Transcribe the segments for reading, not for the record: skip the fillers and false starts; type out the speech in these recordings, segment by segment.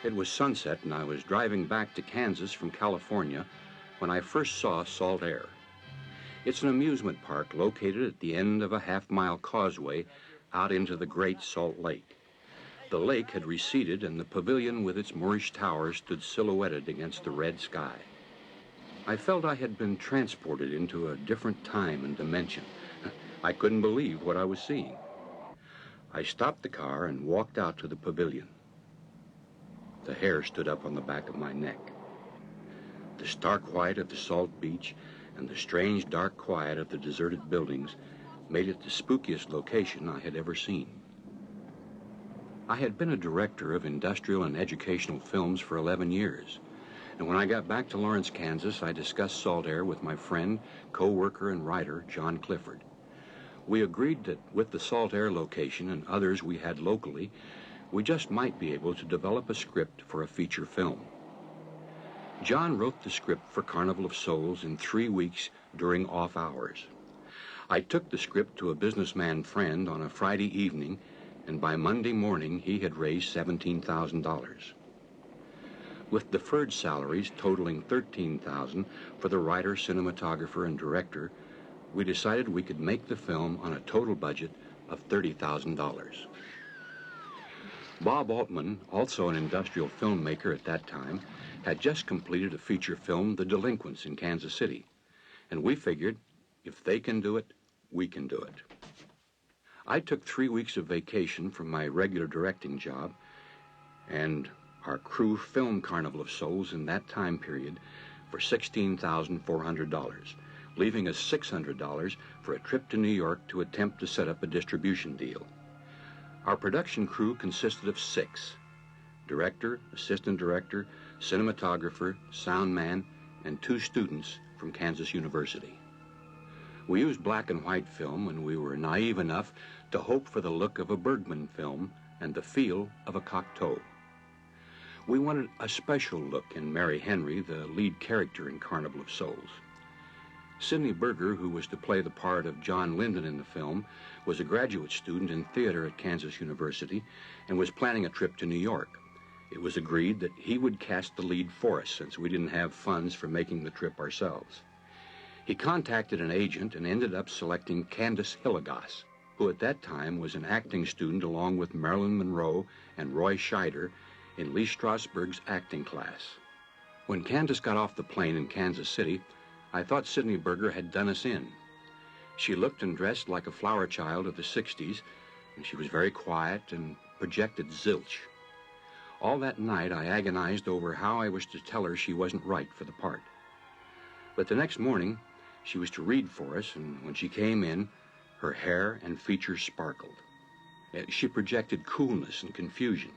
It was sunset, and I was driving back to Kansas from California when I first saw Salt Air. It's an amusement park located at the end of a half-mile causeway out into the Great Salt Lake. The lake had receded, and the pavilion with its Moorish towers stood silhouetted against the red sky. I felt I had been transported into a different time and dimension. I couldn't believe what I was seeing. I stopped the car and walked out to the pavilion. The hair stood up on the back of my neck. The stark white of the salt beach and the strange dark quiet of the deserted buildings made it the spookiest location I had ever seen. I had been a director of industrial and educational films for 11 years, and when I got back to Lawrence, Kansas, I discussed Salt Air with my friend, co-worker, and writer, John Clifford. We agreed that with the Salt Air location and others we had locally, we just might be able to develop a script for a feature film. John wrote the script for Carnival of Souls in 3 weeks during off hours. I took the script to a businessman friend on a Friday evening, and by Monday morning he had raised $17,000. With deferred salaries totaling $13,000 for the writer, cinematographer, and director, we decided we could make the film on a total budget of $30,000. Bob Altman, also an industrial filmmaker at that time, had just completed a feature film, The Delinquents, in Kansas City, and we figured, if they can do it, we can do it. I took 3 weeks of vacation from my regular directing job, and our crew filmed Carnival of Souls in that time period for $16,400, leaving us $600 for a trip to New York to attempt to set up a distribution deal. Our production crew consisted of 6: director, assistant director, cinematographer, sound man, and 2 students from Kansas University. We used black and white film, and we were naive enough to hope for the look of a Bergman film and the feel of a Cocteau. We wanted a special look in Mary Henry, the lead character in Carnival of Souls. Sidney Berger, who was to play the part of John Linden in the film, was a graduate student in theater at Kansas University and was planning a trip to New York. It was agreed that he would cast the lead for us since we didn't have funds for making the trip ourselves. He contacted an agent and ended up selecting Candace Hilligoss, who at that time was an acting student along with Marilyn Monroe and Roy Scheider in Lee Strasberg's acting class. When Candace got off the plane in Kansas City, I thought Sidney Berger had done us in. She looked and dressed like a flower child of the 60s, and she was very quiet and projected zilch. All that night I agonized over how I was to tell her she wasn't right for the part. But the next morning, she was to read for us, and when she came in, her hair and features sparkled. She projected coolness and confusion.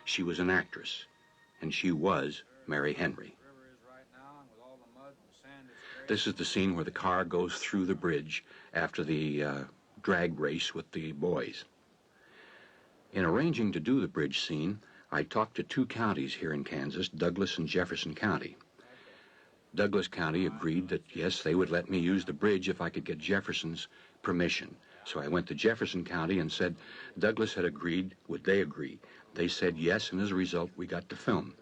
She was an actress, and she was Mary Henry. This is the scene where the car goes through the bridge after the drag race with the boys. In arranging to do the bridge scene, I talked to 2 counties here in Kansas, Douglas and Jefferson County. Douglas County agreed that, yes, they would let me use the bridge if I could get Jefferson's permission. So I went to Jefferson County and said Douglas had agreed. Would they agree? They said yes, and as a result, we got to film.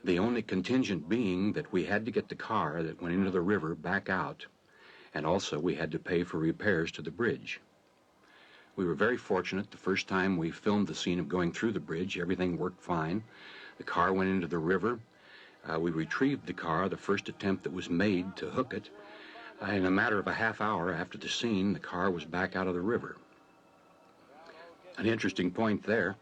The only contingent being that we had to get the car that went into the river back out, and also we had to pay for repairs to the bridge. We were very fortunate. The first time we filmed the scene of going through the bridge, everything worked fine. The car went into the river. We retrieved the car, the first attempt that was made to hook it. In a matter of a half hour after the scene, the car was back out of the river. An interesting point there,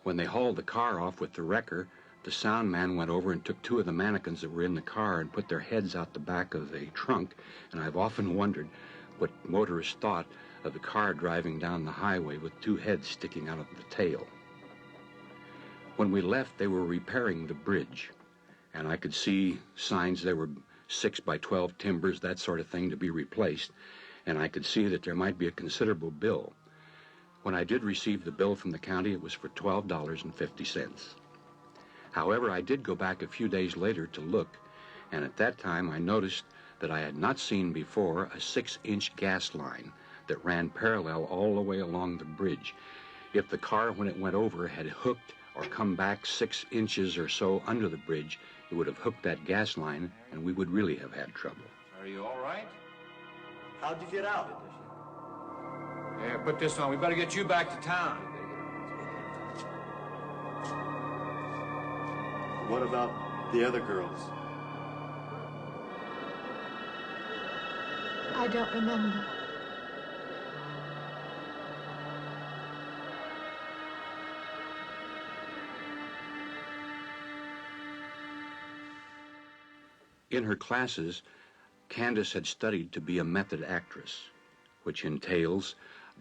when they hauled the car off with the wrecker, the sound man went over and took 2 of the mannequins that were in the car and put their heads out the back of the trunk, and I've often wondered what motorists thought of the car driving down the highway with 2 heads sticking out of the tail. When we left, they were repairing the bridge, and I could see signs there were 6 by 12 timbers, that sort of thing, to be replaced, and I could see that there might be a considerable bill. When I did receive the bill from the county, it was for $12.50. However, I did go back a few days later to look, and at that time I noticed that I had not seen before a 6-inch gas line that ran parallel all the way along the bridge. If the car, when it went over, had hooked or come back 6 inches or so under the bridge, it would have hooked that gas line, and we would really have had trouble. Are you all right? How'd you get out? Yeah, put this on. We better get you back to town. What about the other girls? I don't remember. In her classes, Candace had studied to be a method actress, which entails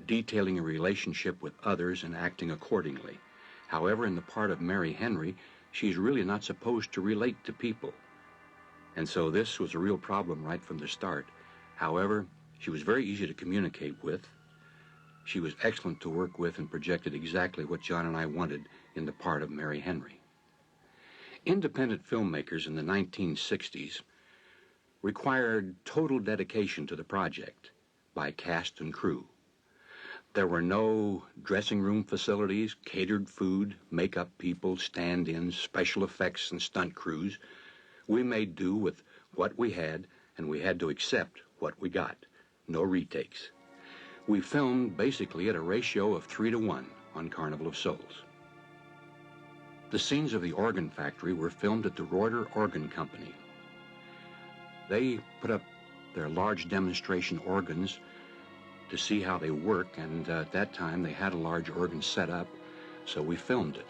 detailing a relationship with others and acting accordingly. However, in the part of Mary Henry, she's really not supposed to relate to people. And so this was a real problem right from the start. However, she was very easy to communicate with. She was excellent to work with and projected exactly what John and I wanted in the part of Mary Henry. Independent filmmakers in the 1960s required total dedication to the project by cast and crew. There were no dressing room facilities, catered food, makeup people, stand-ins, special effects, and stunt crews. We made do with what we had, and we had to accept what we got. No retakes. We filmed basically at a ratio of 3-to-1 on Carnival of Souls. The scenes of the organ factory were filmed at the Reuter Organ Company. They put up their large demonstration organs to see how they work, and at that time they had a large organ set up, so we filmed it.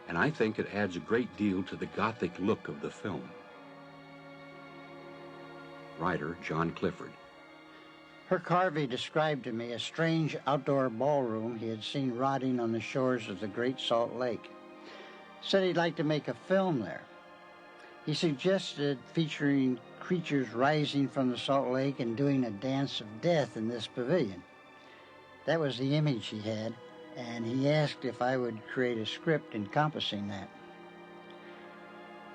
And I think it adds a great deal to the Gothic look of the film. Writer John Clifford. Herk Harvey described to me a strange outdoor ballroom he had seen rotting on the shores of the Great Salt Lake. Said he'd like to make a film there. He suggested featuring creatures rising from the Salt Lake and doing a dance of death in this pavilion. That was the image he had, and he asked if I would create a script encompassing that.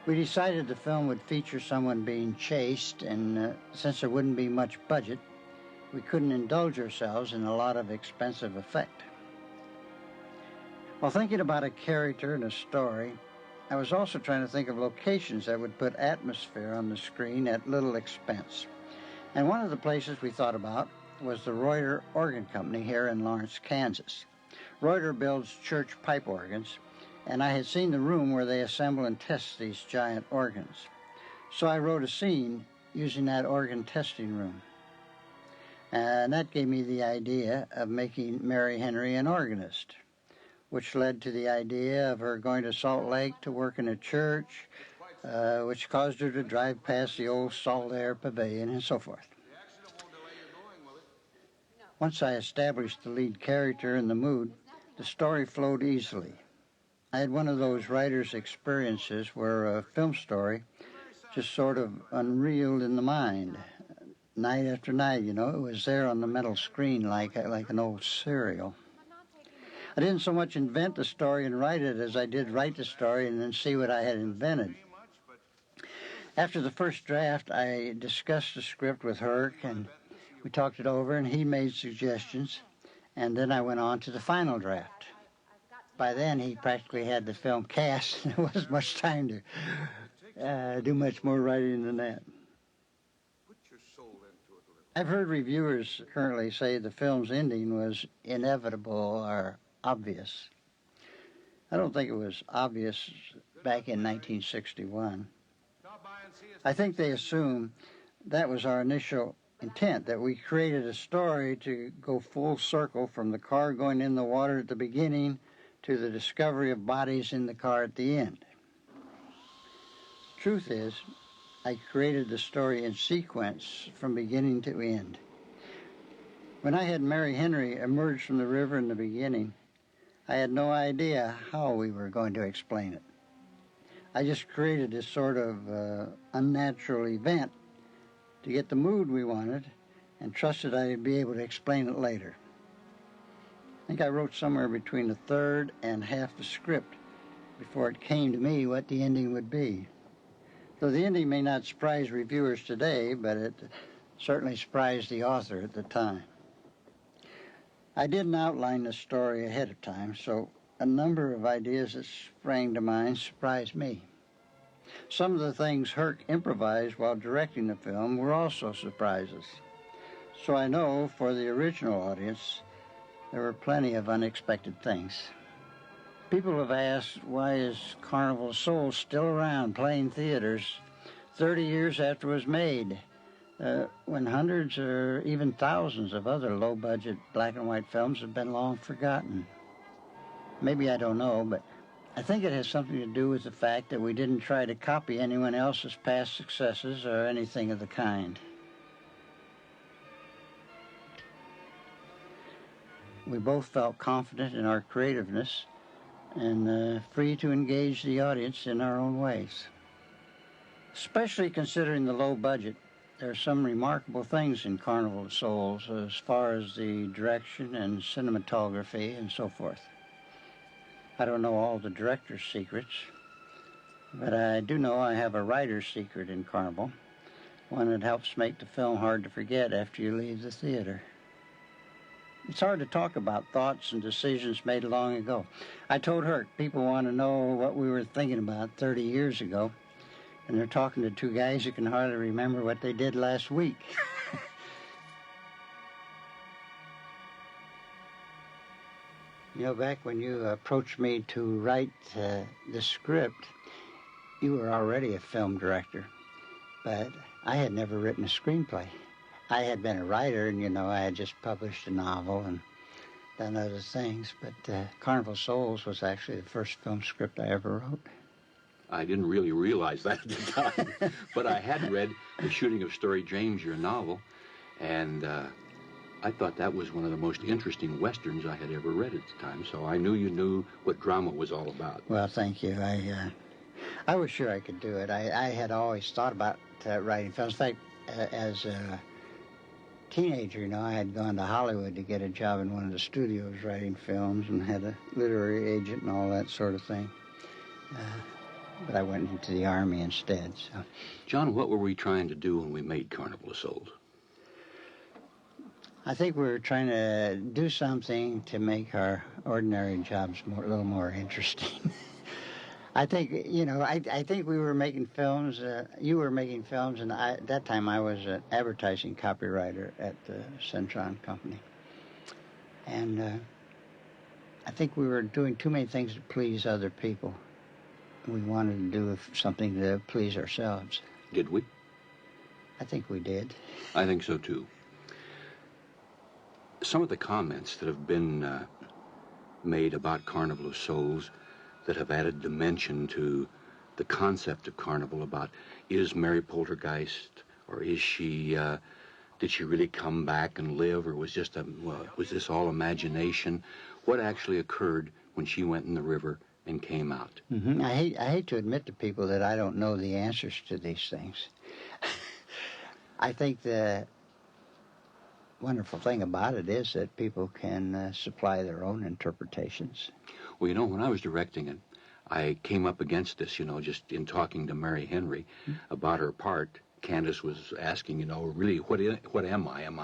We decided the film would feature someone being chased, and since there wouldn't be much budget, we couldn't indulge ourselves in a lot of expensive effect. While thinking about a character and a story, I was also trying to think of locations that would put atmosphere on the screen at little expense. And one of the places we thought about was the Reuter Organ Company here in Lawrence, Kansas. Reuter builds church pipe organs, and I had seen the room where they assemble and test these giant organs. So I wrote a scene using that organ testing room. And that gave me the idea of making Mary Henry an organist, which led to the idea of her going to Salt Lake to work in a church, which caused her to drive past the old Salt Air Pavilion and so forth. Once I established the lead character and the mood, the story flowed easily. I had one of those writer's experiences where a film story just sort of unreeled in the mind. Night after night, you know, it was there on the metal screen like an old serial. I didn't so much invent the story and write it as I did write the story and then see what I had invented. After the first draft, I discussed the script with Herk, and we talked it over, and he made suggestions, and then I went on to the final draft. By then, he practically had the film cast, and there wasn't much time to do much more writing than that. I've heard reviewers currently say the film's ending was inevitable or obvious. I don't think it was obvious back in 1961. I think they assume that was our initial intent, that we created a story to go full circle from the car going in the water at the beginning to the discovery of bodies in the car at the end. Truth is, I created the story in sequence from beginning to end. When I had Mary Henry emerge from the river in the beginning, I had no idea how we were going to explain it. I just created this sort of unnatural event to get the mood we wanted and trusted I'd be able to explain it later. I think I wrote somewhere between a third and half the script before it came to me what the ending would be. Though the ending may not surprise reviewers today, but it certainly surprised the author at the time. I didn't outline the story ahead of time, so a number of ideas that sprang to mind surprised me. Some of the things Herk improvised while directing the film were also surprises. So I know for the original audience, there were plenty of unexpected things. People have asked, why is Carnival of Souls still around playing theaters 30 years after it was made, when hundreds or even thousands of other low-budget black and white films have been long forgotten? Maybe I don't know, but I think it has something to do with the fact that we didn't try to copy anyone else's past successes or anything of the kind. We both felt confident in our creativeness and free to engage the audience in our own ways. Especially considering the low budget, there are some remarkable things in Carnival of Souls as far as the direction and cinematography and so forth. I don't know all the director's secrets, but I do know I have a writer's secret in Carnival, one that helps make the film hard to forget after you leave the theater. It's hard to talk about thoughts and decisions made long ago. I told Herk people want to know what we were thinking about 30 years ago, and they're talking to two guys who can hardly remember what they did last week. You know, back when you approached me to write the script, you were already a film director, but I had never written a screenplay. I had been a writer, and, you know, I had just published a novel and done other things, but Carnival of Souls was actually the first film script I ever wrote. I didn't really realize that at the time, but I had read The Shooting of Story James, your novel, and I thought that was one of the most interesting Westerns I had ever read at the time, so I knew you knew what drama was all about. Well, thank you. I was sure I could do it. I had always thought about writing films. In fact, as a teenager, you know, I had gone to Hollywood to get a job in one of the studios writing films and had a literary agent and all that sort of thing. But I went into the Army instead. So, John, what were we trying to do when we made Carnival of Souls? I think we were trying to do something to make our ordinary jobs a little more interesting. I think, you know, I think we were making films, you were making films, and at that time I was an advertising copywriter at the Centron Company. And I think we were doing too many things to please other people. We wanted to do something to please ourselves. Did we? I think we did. I think so, too. Some of the comments that have been made about Carnival of Souls that have added dimension to the concept of Carnival about, is Mary Poltergeist, or is she, did she really come back and live, or was this all imagination? What actually occurred when she went in the river and came out? Mm-hmm. I hate to admit to people that I don't know the answers to these things. I think the wonderful thing about it is that people can supply their own interpretations. Well, you know, when I was directing it, I came up against this, you know, just in talking to Mary Henry about her part. Candace was asking, you know, really, what am I? Am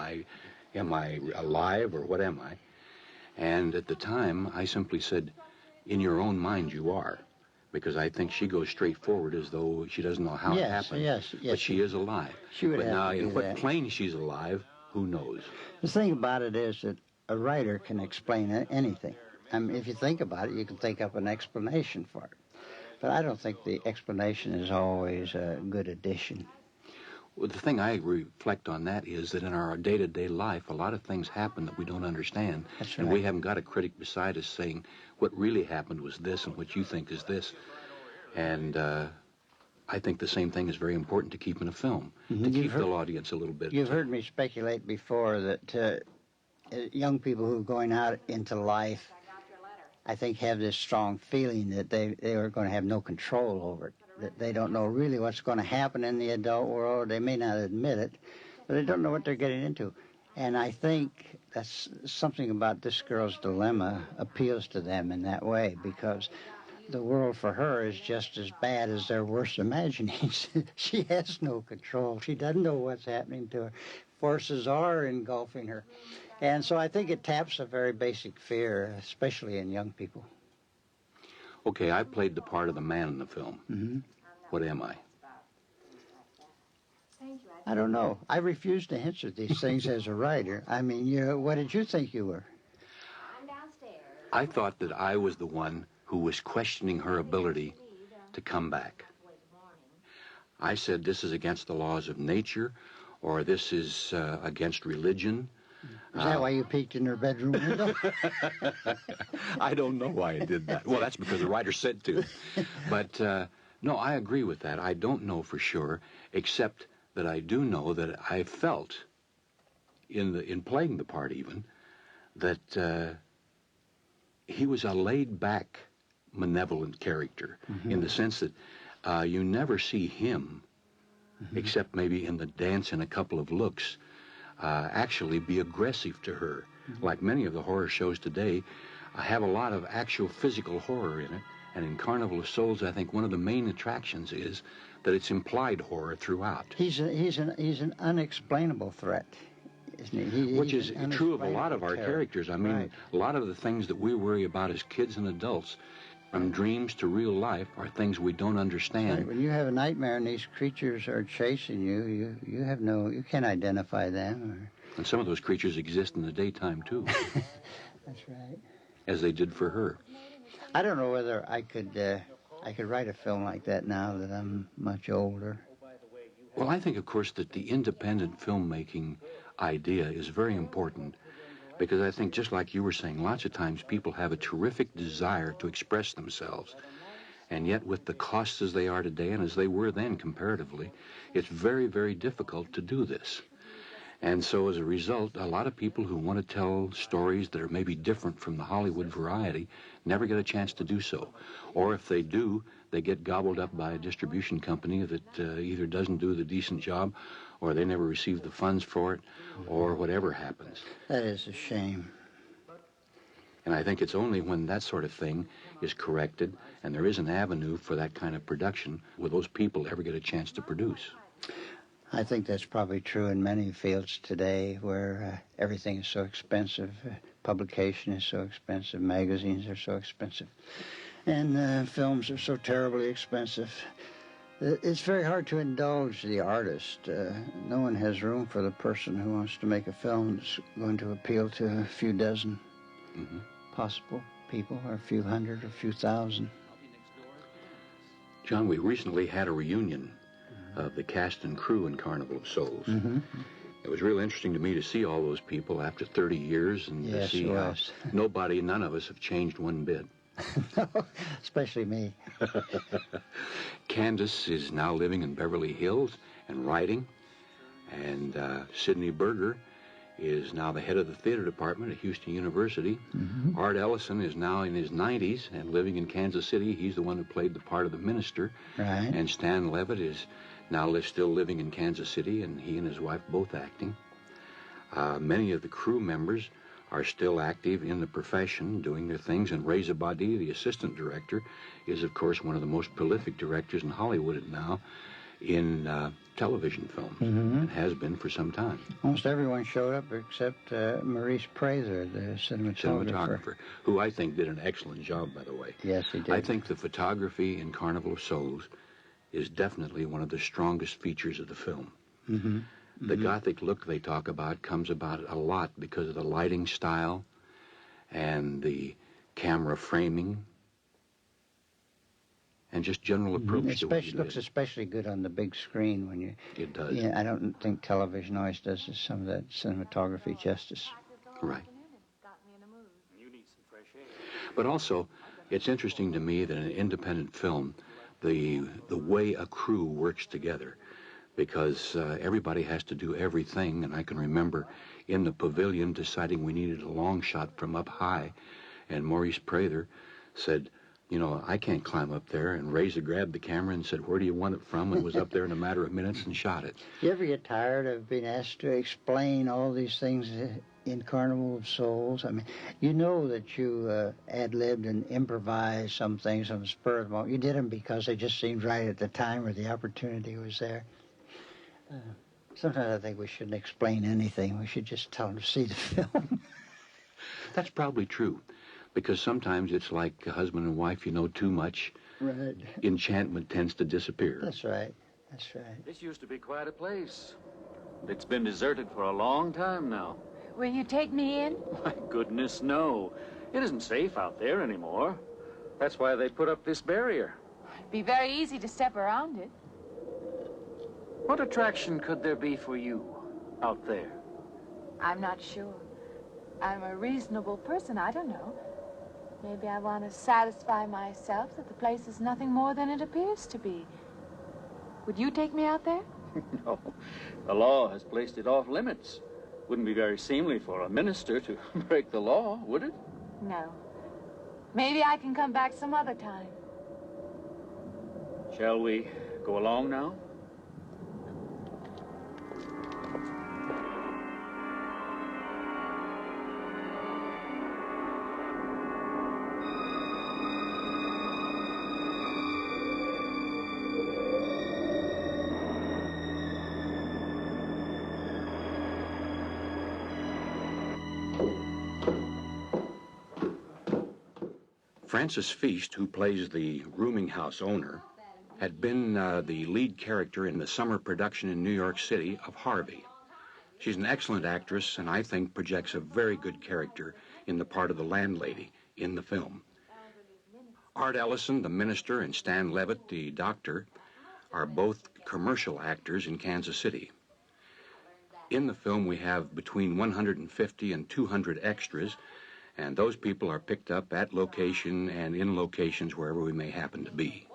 I alive, or what am I? And at the time, I simply said, in your own mind, you are. Because I think she goes straight forward as though she doesn't know how it happened. Yes. But she is alive. She would but have now, to do in what that. plane she's alive, who knows? The thing about it is that a writer can explain anything. I mean, if you think about it, you can think up an explanation for it. But I don't think the explanation is always a good addition. Well, the thing I reflect on that is that in our day-to-day life, a lot of things happen that we don't understand. That's And right. we haven't got a critic beside us saying, what really happened was this, and what you think is this. And I think the same thing is very important to keep in a film, to keep the audience a little bit. You've heard me speculate before that young people who are going out into life, I think, have this strong feeling that they are going to have no control over it, that they don't know really what's going to happen in the adult world. They may not admit it, but they don't know what they're getting into. And I think that's something about this girl's dilemma appeals to them in that way, because the world for her is just as bad as their worst imaginings. She has no control. She doesn't know what's happening to her. Forces are engulfing her. And so I think it taps a very basic fear, especially in young people. Okay, I played the part of the man in the film. Mm-hmm. What am I? I don't know. I refuse to answer these things as a writer. I mean, what did you think you were? I thought that I was the one who was questioning her ability to come back. I said this is against the laws of nature, or this is against religion. Is that why you peeked in her bedroom window? I don't know why I did that. Well, that's because the writer said to. But no, I agree with that. I don't know for sure, except that I do know that I felt in playing the part even that he was a laid-back, malevolent character in the sense that you never see him, except maybe in the dance and a couple of looks, actually be aggressive to her. Like many of the horror shows today, have a lot of actual physical horror in it. And in Carnival of Souls, I think one of the main attractions is that it's implied horror throughout. He's an unexplainable threat, isn't he? Which is true of a lot of our characters. I mean, right. A lot of the things that we worry about as kids and adults, from dreams to real life, are things we don't understand. Right. When you have a nightmare and these creatures are chasing you, you can't identify them. And some of those creatures exist in the daytime, too. That's right. As they did for her. I don't know whether I could write a film like that now that I'm much older. Well, I think, of course, that the independent filmmaking idea is very important, because I think, just like you were saying, lots of times people have a terrific desire to express themselves, and yet with the costs as they are today and as they were then comparatively, it's very, very difficult to do this. And so as a result, a lot of people who want to tell stories that are maybe different from the Hollywood variety never get a chance to do so. Or if they do, they get gobbled up by a distribution company that either doesn't do the decent job, or they never receive the funds for it, or whatever happens. That is a shame. And I think it's only when that sort of thing is corrected and there is an avenue for that kind of production will those people ever get a chance to produce. I think that's probably true in many fields today, where everything is so expensive. Publication is so expensive. Magazines are so expensive. And films are so terribly expensive. It's very hard to indulge the artist. No one has room for the person who wants to make a film that's going to appeal to a few dozen possible people, or a few hundred, or a few thousand. John, we recently had a reunion of the cast and crew in Carnival of Souls. It was real interesting to me to see all those people after 30 years and to see how none of us have changed one bit. No, especially me. Candace is now living in Beverly Hills and writing, and Sidney Berger is now the head of the theater department at Houston University. Art Ellison is now in his 90s and living in Kansas City. He's the one who played the part of the minister. Right. And Stan Levitt is now still living in Kansas City, and he and his wife both acting. Many of the crew members are still active in the profession, doing their things, and Ray Zabadi, the assistant director, is, of course, one of the most prolific directors in Hollywood now in television films, and has been for some time. Almost everyone showed up except Maurice Prather, the cinematographer, who I think did an excellent job, by the way. Yes, he did. I think the photography in Carnival of Souls is definitely one of the strongest features of the film. The Gothic look they talk about comes about a lot because of the lighting style and the camera framing and just general approach to what you looks especially good on the big screen when you... It does. Yeah, I don't think television always does some of that cinematography justice. Right. But also, it's interesting to me that in an independent film, the way a crew works together, because everybody has to do everything, and I can remember in the pavilion deciding we needed a long shot from up high, and Maurice Prather said, you know, I can't climb up there, and Razor grabbed the camera and said, where do you want it from, and was up there in a matter of minutes and shot it. You ever get tired of being asked to explain all these things in Carnival of Souls? I mean, you know that you ad-libbed and improvised some things on the spur of the moment. You did them because they just seemed right at the time or the opportunity was there. Sometimes I think we shouldn't explain anything. We should just tell them to see the film. That's probably true. because sometimes it's like a husband and wife, you know too much. Right. Enchantment tends to disappear. That's right. That's right. This used to be quite a place. It's been deserted for a long time now. Will you take me in? My goodness, no. It isn't safe out there anymore. That's why they put up this barrier. It'd be very easy to step around it. What attraction could there be for you out there? I'm not sure. I'm a reasonable person. I don't know. Maybe I want to satisfy myself that the place is nothing more than it appears to be. Would you take me out there? No. The law has placed it off limits. Wouldn't be very seemly for a minister to break the law, would it? No. Maybe I can come back some other time. Shall we go along now? Francis Feast, who plays the rooming house owner, had been the lead character in the summer production in New York City of Harvey. She's an excellent actress and I think projects a very good character in the part of the landlady in the film. Art Ellison, the minister, and Stan Levitt, the doctor, are both commercial actors in Kansas City. In the film we have between 150 and 200 extras, and those people are picked up at location and in locations wherever we may happen to be.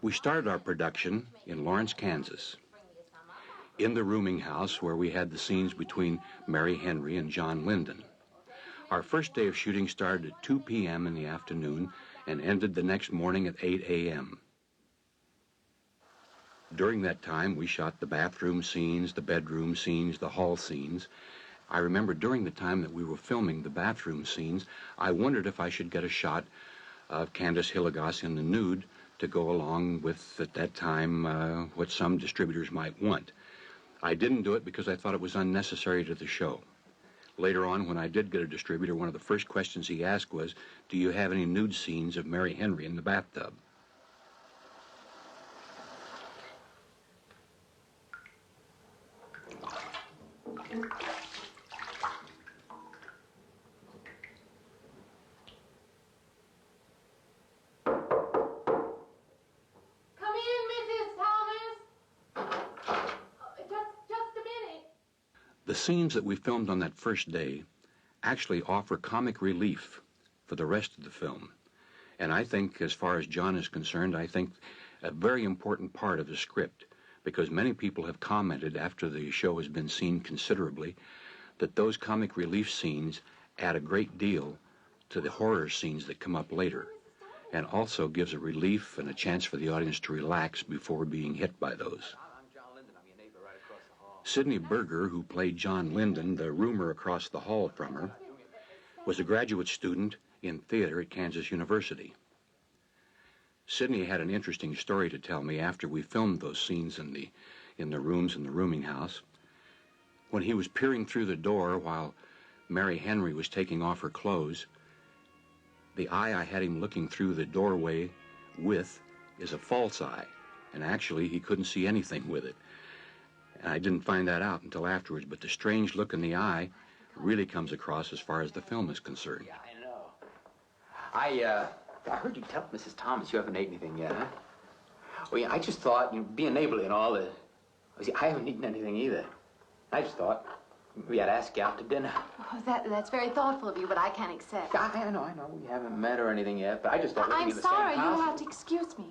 We started our production in Lawrence, Kansas, in the rooming house where we had the scenes between Mary Henry and John Linden. Our first day of shooting started at 2 p.m. in the afternoon and ended the next morning at 8 a.m. During that time, we shot the bathroom scenes, the bedroom scenes, the hall scenes. I remember during the time that we were filming the bathroom scenes, I wondered if I should get a shot of Candace Hilligoss in the nude to go along with, at that time, what some distributors might want. I didn't do it because I thought it was unnecessary to the show. Later on, when I did get a distributor, one of the first questions he asked was, "Do you have any nude scenes of Mary Henry in the bathtub?" The scenes that we filmed on that first day actually offer comic relief for the rest of the film. And I think, as far as John is concerned, I think a very important part of the script, because many people have commented after the show has been seen considerably, that those comic relief scenes add a great deal to the horror scenes that come up later, and also gives a relief and a chance for the audience to relax before being hit by those. Sidney Berger, who played John Linden, the roomer across the hall from her, was a graduate student in theater at Kansas University. Sidney had an interesting story to tell me after we filmed those scenes in the rooms in the rooming house. When he was peering through the door while Mary Henry was taking off her clothes, the eye I had him looking through the doorway with is a false eye, and actually he couldn't see anything with it. And I didn't find that out until afterwards, but the strange look in the eye really comes across as far as the film is concerned. Yeah, I know. I heard you tell Mrs. Thomas you haven't ate anything yet, huh? Well, yeah, I just thought, being neighborly and all, I haven't eaten anything either. I just thought we had to ask you out to dinner. Oh, that's very thoughtful of you, but I can't accept. Yeah, I know. We haven't met or anything yet, but I just thought I'm in the sorry. same house. You'll have to excuse me.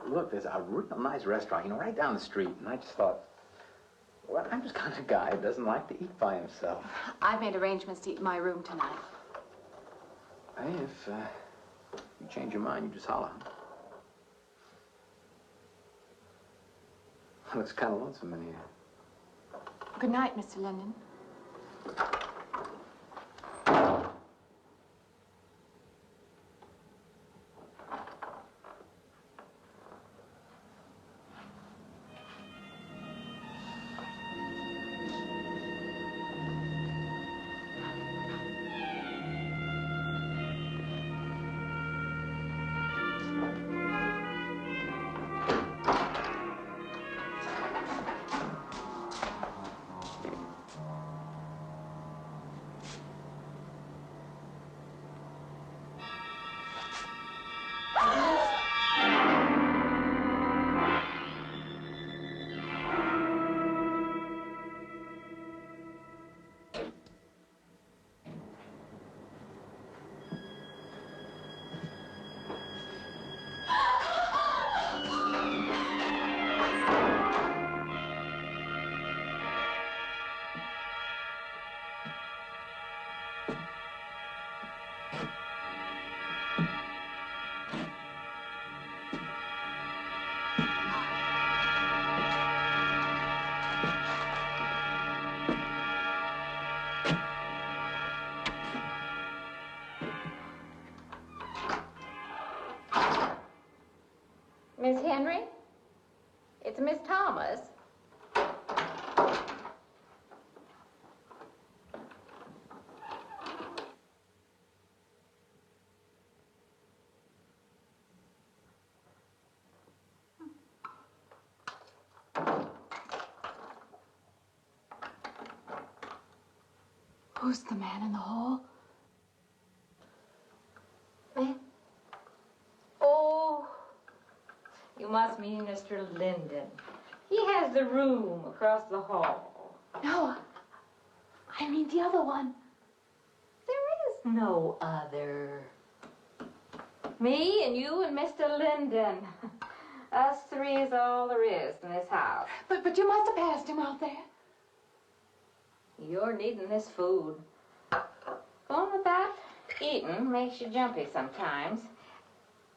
Look, there's a real nice restaurant, right down the street, and I just thought, well, I'm just kind of a guy who doesn't like to eat by himself. I've made arrangements to eat in my room tonight. Hey, if you change your mind, you just holler. Looks kind of lonesome in here. Good night, Mr. Linden. Miss Henry? It's Miss Thomas. Who's the man in the hall? Man? Oh, you must mean Mr. Linden. He has the room across the hall. No, I mean the other one. There is no other. Me and you and Mr. Linden. Us three is all there is in this house. But you must have passed him out there. You're needing this food. Going without eating makes you jumpy sometimes.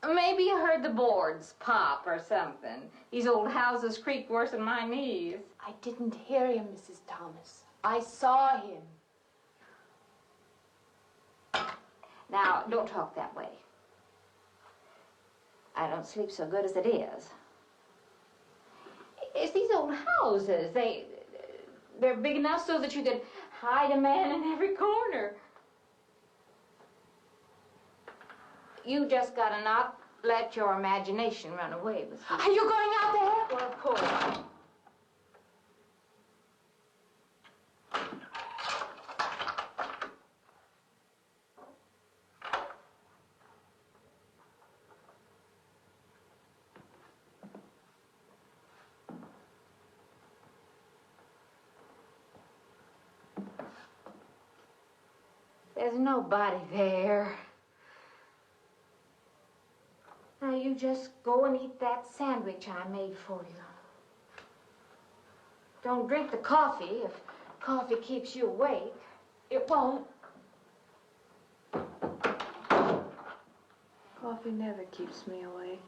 Maybe you heard the boards pop or something. These old houses creak worse than my knees. I didn't hear him, Mrs. Thomas. I saw him. Now, don't talk that way. I don't sleep so good as it is. It's these old houses. They're big enough so that you could hide a man in every corner. You just gotta not let your imagination run away with you. Are you going out there? Well, of course. There's nobody there. Now you just go and eat that sandwich I made for you. Don't drink the coffee if coffee keeps you awake. It won't. Coffee never keeps me awake.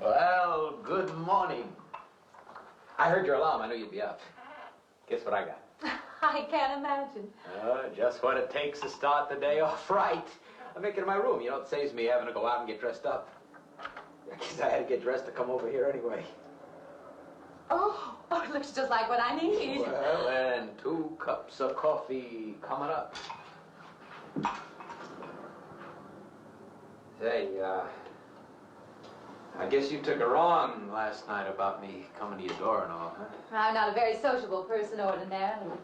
Well, good morning. I heard your alarm. I knew you'd be up. Guess what I got? I can't imagine. Just what it takes to start the day off right. I make it in my room. You know, it saves me having to go out and get dressed up. I guess I had to get dressed to come over here anyway. Oh, it looks just like what I need. Well, and 2 cups of coffee coming up. Say, I guess you took her on last night about me coming to your door and all, huh? I'm not a very sociable person ordinarily.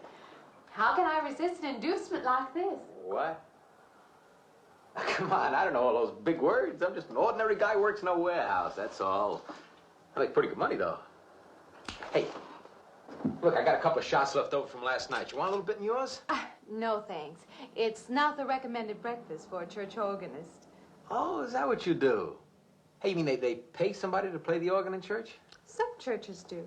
How can I resist an inducement like this? What? Come on, I don't know all those big words. I'm just an ordinary guy who works in a warehouse, that's all. I make pretty good money, though. Hey, look, I got a couple of shots left over from last night. You want a little bit in yours? No, thanks. It's not the recommended breakfast for a church organist. Oh, is that what you do? Hey, you mean they pay somebody to play the organ in church? Some churches do.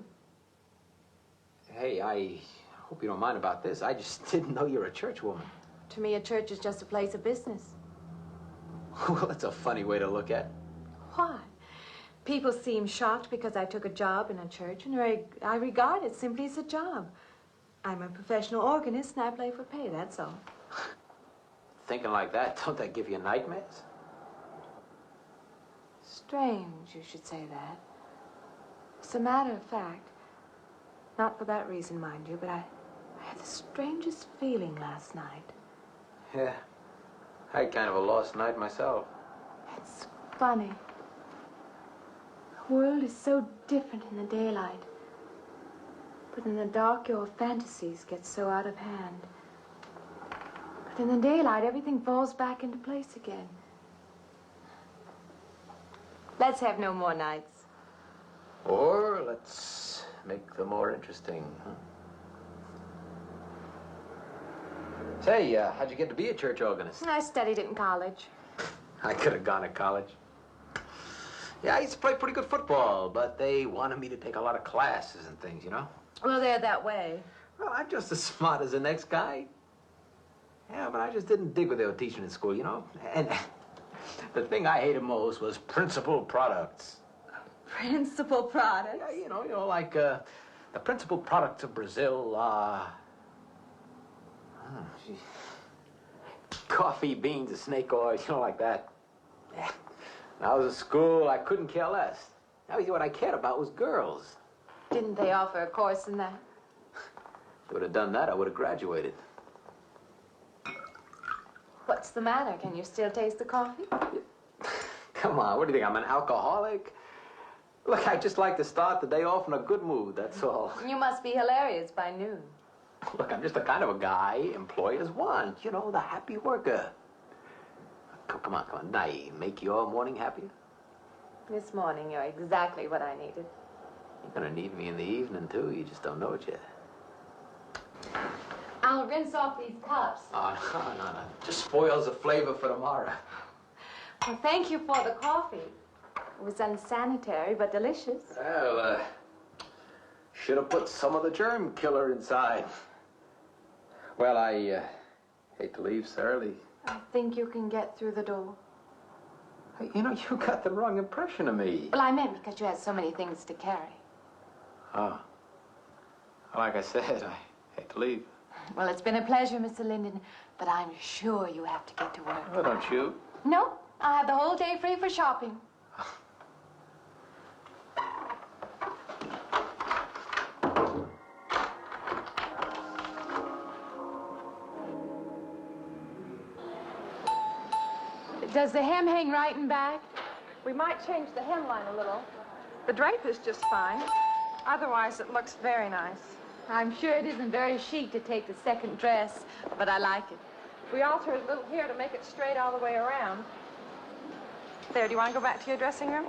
Hey, I hope you don't mind about this. I just didn't know you're a church woman. To me, a church is just a place of business. Well, that's a funny way to look at it. Why? People seem shocked because I took a job in a church, and I regard it simply as a job. I'm a professional organist, and I play for pay, that's all. Thinking like that, don't that give you nightmares? Strange you should say that. As a matter of fact, not for that reason, mind you, but I had the strangest feeling last night. Yeah, I had kind of a lost night myself. It's funny. The world is so different in the daylight. But in the dark, your fantasies get so out of hand. But in the daylight, everything falls back into place again. Let's have no more nights. Or let's make them more interesting, huh? Say, how'd you get to be a church organist? I studied it in college. I could have gone to college. Yeah, I used to play pretty good football, but they wanted me to take a lot of classes and things, you know? Well, they're that way. Well, I'm just as smart as the next guy. Yeah, but I just didn't dig what they were teaching in school, you know? And the thing I hated most was principal products. Principal products? Yeah, you know, like the principal products of Brazil are... coffee, beans, snake oil, you know, like that. Yeah. When I was at school, I couldn't care less. Now, what I cared about was girls. Didn't they offer a course in that? If they would have done that, I would have graduated. What's the matter? Can you still taste the coffee? Come on, what do you think, I'm an alcoholic? Look, I just like to start the day off in a good mood, that's all. You must be hilarious by noon. Look, I'm just the kind of a guy employers want, you know, the happy worker. Come on, Now, you make your morning happier? This morning, you're exactly what I needed. You're gonna need me in the evening, too. You just don't know it yet. I'll rinse off these cups. Oh, no. Just spoils the flavor for tomorrow. Well, thank you for the coffee. It was unsanitary, but delicious. Well, should have put some of the germ killer inside. Well, I hate to leave so early. I think you can get through the door. Hey, you know, you got the wrong impression of me. Well, I meant because you had so many things to carry. Oh. Like I said, I hate to leave. Well, it's been a pleasure, Mr. Linden, but I'm sure you have to get to work. Oh, don't you? No, I have the whole day free for shopping. Does the hem hang right and back? We might change the hemline a little. The drape is just fine. Otherwise, it looks very nice. I'm sure it isn't very chic to take the second dress, but I like it. We altered a little here to make it straight all the way around. There, do you want to go back to your dressing room?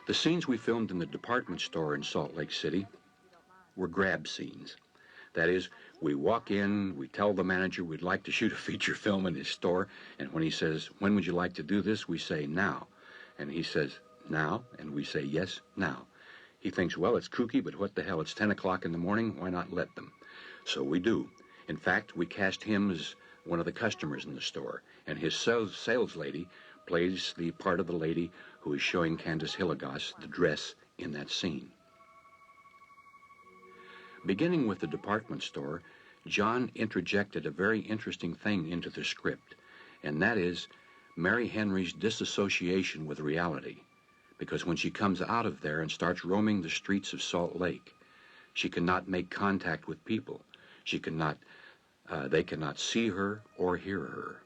The scenes we filmed in the department store in Salt Lake City were grab scenes. That is, we walk in, we tell the manager we'd like to shoot a feature film in his store, and when he says, "When would you like to do this?" we say, "Now." And he says, now? And we say, yes, now. He thinks, well, it's kooky, but what the hell? It's 10 o'clock in the morning. Why not let them? So we do. In fact, we cast him as one of the customers in the store, and his sales lady plays the part of the lady who is showing Candace Hilligoss the dress in that scene. Beginning with the department store, John interjected a very interesting thing into the script, and that is Mary Henry's disassociation with reality, because when she comes out of there and starts roaming the streets of Salt Lake, she cannot make contact with people. She cannot, they cannot see her or hear her.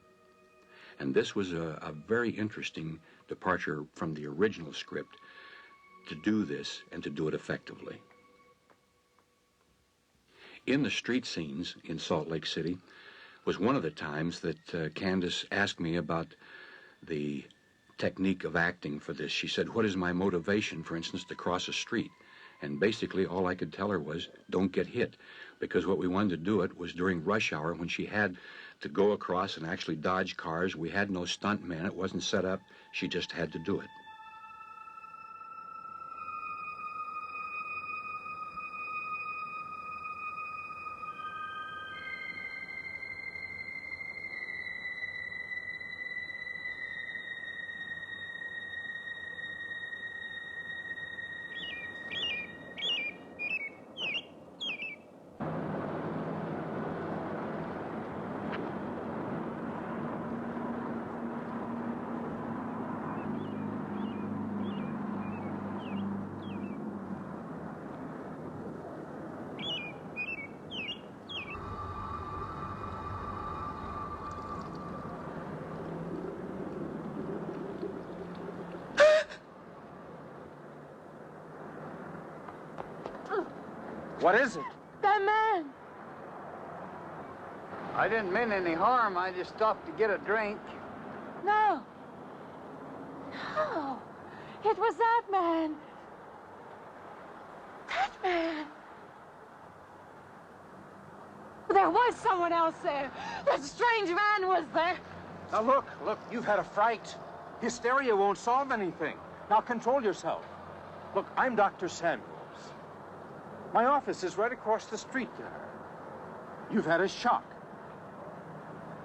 And this was a very interesting departure from the original script to do this and to do it effectively. In the street scenes in Salt Lake City was one of the times that Candace asked me about the technique of acting for this. She said, what is my motivation, for instance, to cross a street? And basically all I could tell her was, don't get hit. Because what we wanted to do it was during rush hour when she had to go across and actually dodge cars. We had no stunt man. It wasn't set up. She just had to do it. What is it? That man. I didn't mean any harm. I just stopped to get a drink. No. No. It was that man. That man. There was someone else there. That strange man was there. Now look, you've had a fright. Hysteria won't solve anything. Now control yourself. Look, I'm Dr. Samuels. My office is right across the street there. You've had a shock.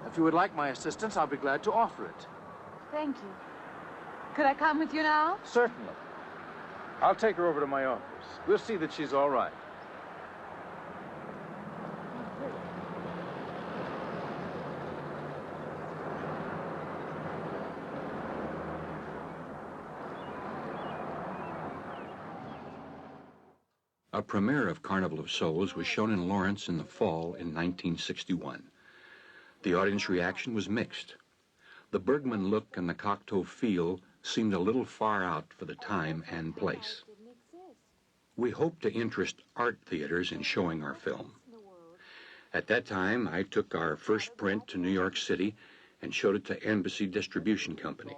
If you would like my assistance, I'll be glad to offer it. Thank you. Could I come with you now? Certainly. I'll take her over to my office. We'll see that she's all right. A premiere of Carnival of Souls was shown in Lawrence in the fall in 1961. The audience reaction was mixed. The Bergman look and the Cocteau feel seemed a little far out for the time and place. We hoped to interest art theaters in showing our film. At that time, I took our first print to New York City and showed it to Embassy Distribution Company.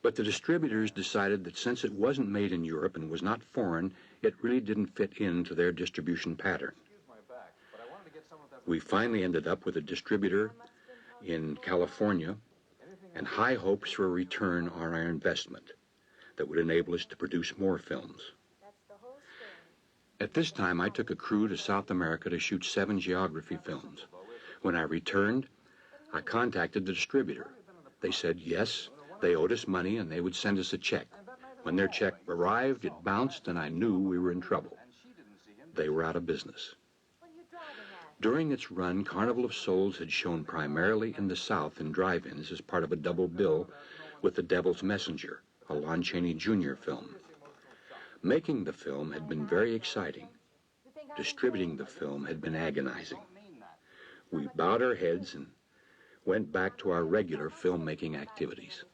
But the distributors decided that since it wasn't made in Europe and was not foreign, it really didn't fit into their distribution pattern. We finally ended up with a distributor in California and high hopes for a return on our investment that would enable us to produce more films. At this time, I took a crew to South America to shoot 7 geography films. When I returned, I contacted the distributor. They said yes, they owed us money and they would send us a check. When their check arrived, it bounced and I knew we were in trouble. They were out of business. During its run, Carnival of Souls had shown primarily in the South in drive-ins as part of a double bill with The Devil's Messenger, a Lon Chaney Jr. film. Making the film had been very exciting. Distributing the film had been agonizing. We bowed our heads and went back to our regular filmmaking activities.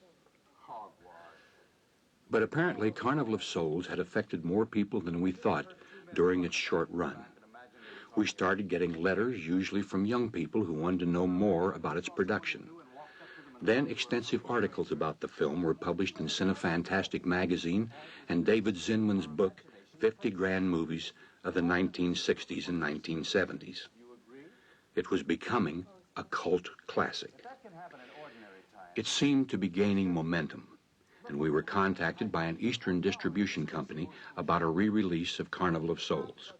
But apparently, Carnival of Souls had affected more people than we thought during its short run. We started getting letters, usually from young people who wanted to know more about its production. Then extensive articles about the film were published in Cinefantastic magazine and David Zinman's book, 50 Grand Movies of the 1960s and 1970s. It was becoming a cult classic. It seemed to be gaining momentum, and we were contacted by an Eastern distribution company about a re-release of Carnival of Souls.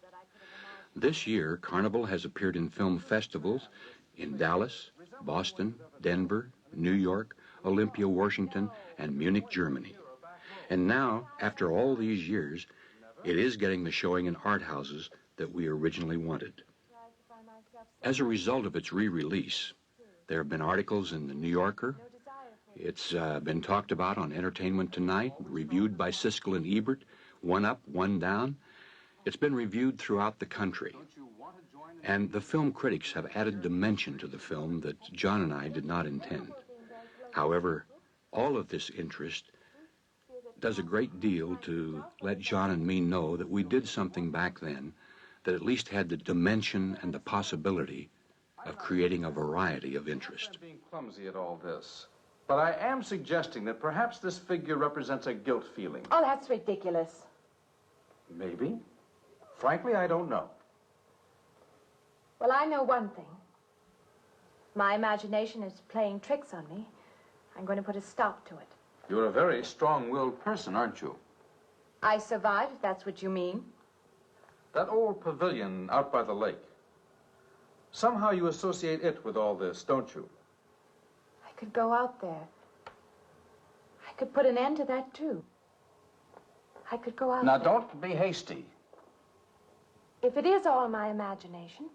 This year, Carnival has appeared in film festivals in Dallas, Boston, Denver, New York, Olympia, Washington, and Munich, Germany. And now, after all these years, it is getting the showing in art houses that we originally wanted. As a result of its re-release, there have been articles in the New Yorker. It's been talked about on Entertainment Tonight, reviewed by Siskel and Ebert, one up, one down. It's been reviewed throughout the country. And the film critics have added dimension to the film that John and I did not intend. However, all of this interest does a great deal to let John and me know that we did something back then that at least had the dimension and the possibility of creating a variety of interest. I'm being clumsy at all this, but I am suggesting that perhaps this figure represents a guilt feeling. Oh, that's ridiculous. Maybe. Frankly, I don't know. Well, I know one thing. My imagination is playing tricks on me. I'm going to put a stop to it. You're a very strong-willed person, aren't you? I survived, if that's what you mean. That old pavilion out by the lake. Somehow you associate it with all this, don't you? I could go out there. I could put an end to that, too. I could go out Now, there. don't be hasty. If it is all my imagination,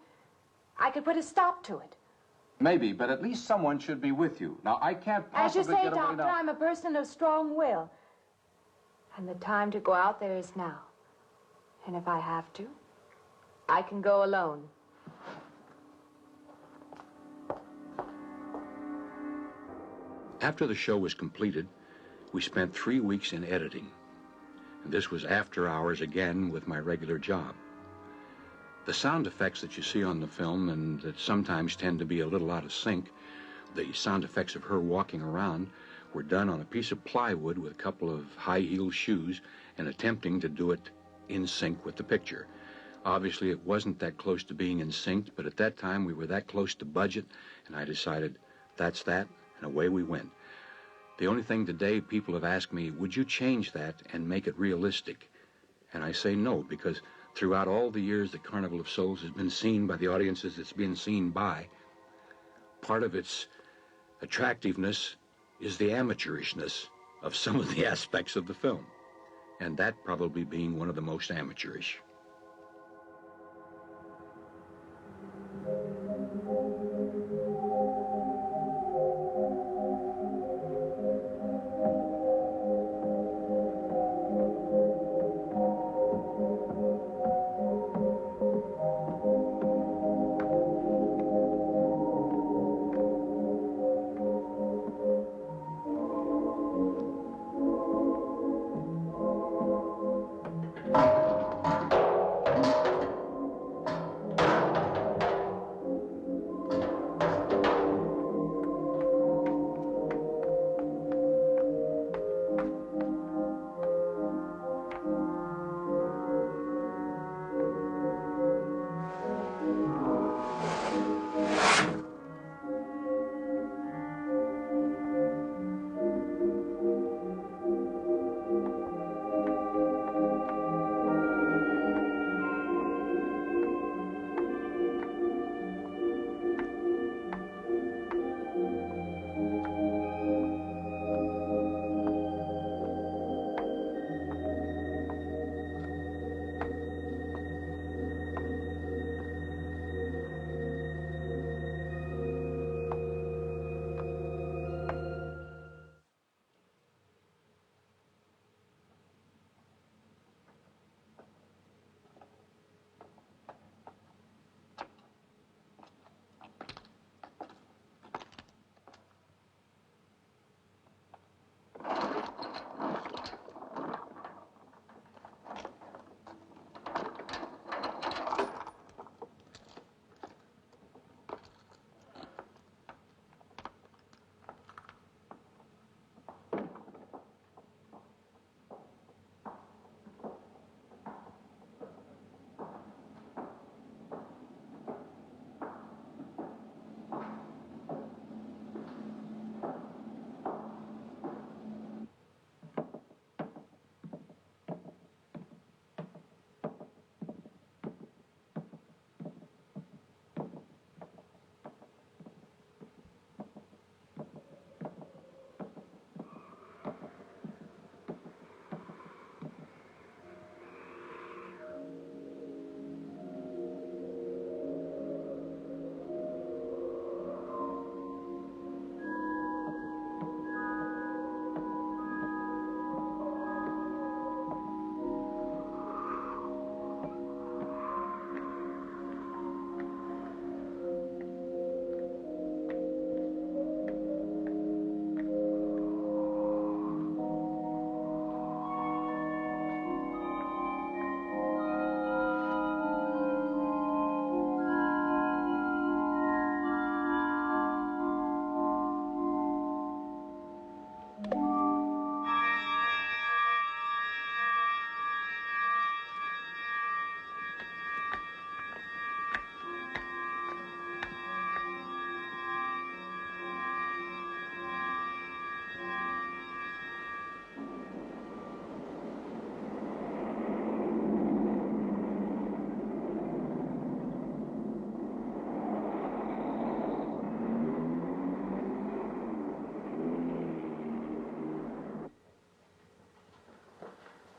I could put a stop to it. Maybe, but at least someone should be with you. Now, I can't As you possibly say, get away Doctor, now. I'm a person of strong will. And the time to go out there is now. And if I have to, I can go alone. After the show was completed, we spent 3 weeks in editing. And this was after hours again with my regular job. The sound effects that you see on the film, and that sometimes tend to be a little out of sync, the sound effects of her walking around, were done on a piece of plywood with a couple of high-heeled shoes and attempting to do it in sync with the picture. Obviously, it wasn't that close to being in sync, but at that time we were that close to budget, and I decided that's that, and away we went. The only thing today people have asked me, would you change that and make it realistic? And I say no, because throughout all the years that Carnival of Souls has been seen by the audiences it's been seen by, part of its attractiveness is the amateurishness of some of the aspects of the film, and that probably being one of the most amateurish.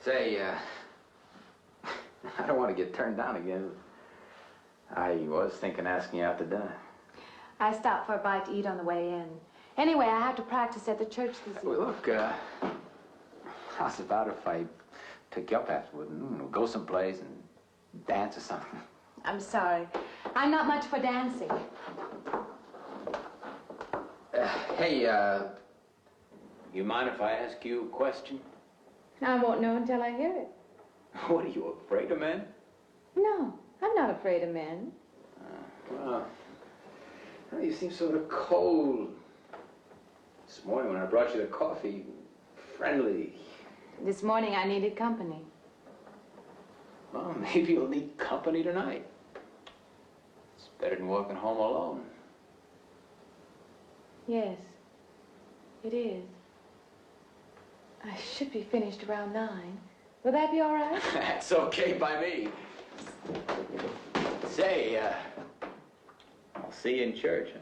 Say, I don't want to get turned down again. I was thinking asking you out to dinner. I stopped for a bite to eat on the way in. Anyway, I have to practice at the church this evening. Well, look, how's about if I took you up afterward and go someplace and dance or something? I'm sorry. I'm not much for dancing. Hey, you mind if I ask you a question? I won't know until I hear it. What, are you afraid of men? No, I'm not afraid of men. Well, you seem sort of cold. This morning when I brought you the coffee, friendly. This morning I needed company. Well, maybe you'll need company tonight. It's better than walking home alone. Yes, it is. I should be finished around 9. Will that be all right? That's okay by me. Say, I'll see you in church, huh?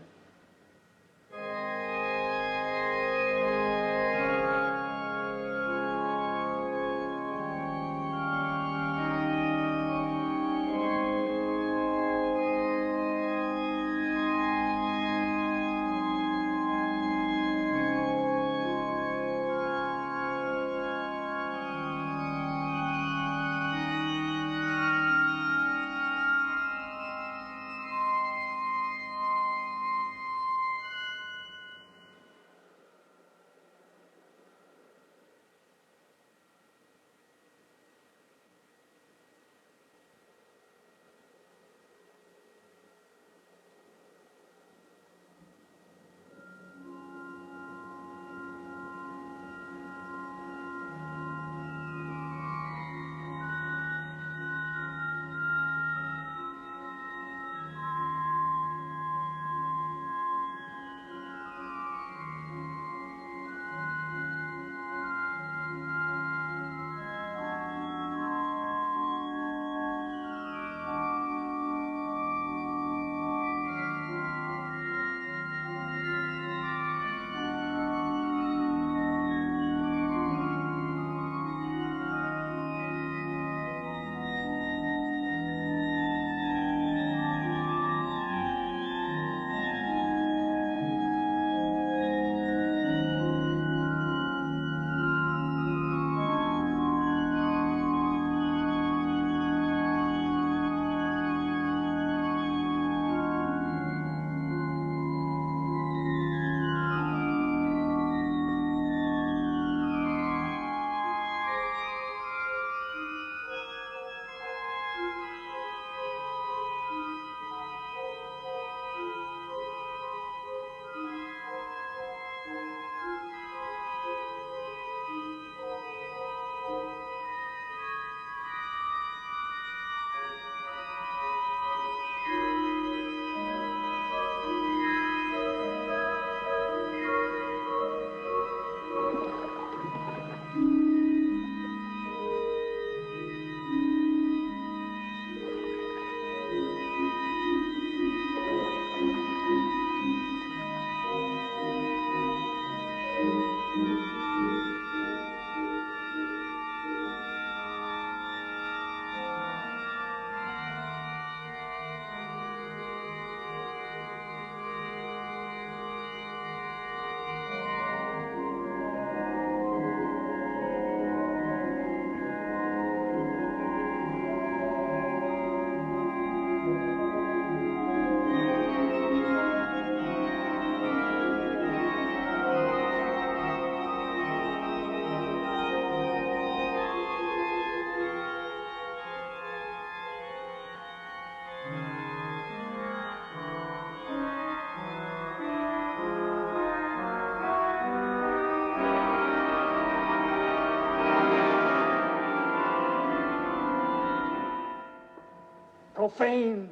Profane,